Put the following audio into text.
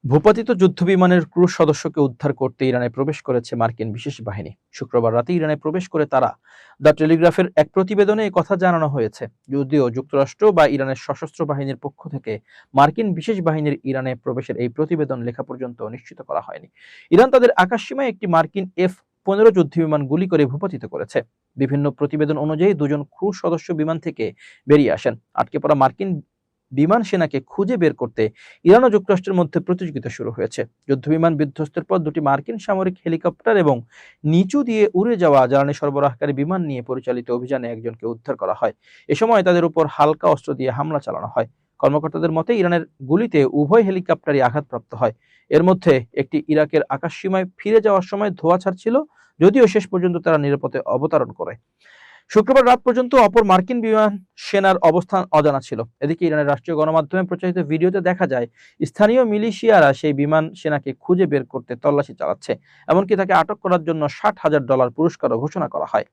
ভূপাতিত যুদ্ধবিমানের ক্রু সদস্যকে উদ্ধার করতে ইরানে প্রবেশ করেছে মার্কিন বিশেষ বাহিনী। শুক্রবার রাতে ইরানে প্রবেশ করে তারা দ্য টেলিগ্রাফের এক প্রতিবেদনে কথা জানানো হয়েছে। যদিও যুক্তরাষ্ট্র বা ইরানের সশস্ত্র বাহিনীর পক্ষ থেকে মার্কিন বিশেষ বাহিনীর ইরানে প্রবেশের এই প্রতিবেদন লেখা পর্যন্ত নিশ্চিত করা হয়নি। ইরান তাদের আকাশসীমায় একটি মার্কিন F-15 যুদ্ধবিমান গুলি করে ভূপাতিত করেছে। বিভিন্ন প্রতিবেদন অনুযায়ী দুজন ক্রু সদস্য বিমান থেকে বেরিয়ে আসেন। আটকে পড়া মার্কিন বিমান সেনাকে খুঁজে বের করতে ইরান ও যুক্তরাষ্ট্রের মধ্যে প্রতিযোগিতা শুরু হয়েছে। যুদ্ধবিমান বিধ্বস্তের পর দুটি মার্কিন সামরিক হেলিকপ্টার এবং নিচু দিয়ে উড়ে যাওয়া জ্বালানি সরবরাহকারী বিমান নিয়ে পরিচালিত অভিযানে একজনকে উদ্ধার করা হয়। এ সময় তাদের উপর হালকা অস্ত্র দিয়ে হামলা চালানো হয়। কর্মকর্তাদের মতে ইরানের গুলিতে উভয় হেলিকপ্টারই আঘাতপ্রাপ্ত হয়। এর মধ্যে একটি ইরাকের আকাশসীমায় ফিরে যাওয়ার সময় ধোঁয়া ছাড়ছিল, যদিও শেষ পর্যন্ত তারা নিরাপদে অবতরণ করে। শুক্রবার রাত পর্যন্ত অপর মার্কিন বিমান সেনার অবস্থান অজানা ছিল। এদিকে ইরানের রাষ্ট্রীয় গণমাধ্যমে প্রচারিত ভিডিওতে দেখা যায় স্থানীয় মিলিশিয়ারা সেই বিমান সেনাকে খুঁজে বের করতে তল্লাশি চালাচ্ছে। এমনকি তাকে আটক করার জন্য $60,000 পুরস্কারও ঘোষণা করা হয়।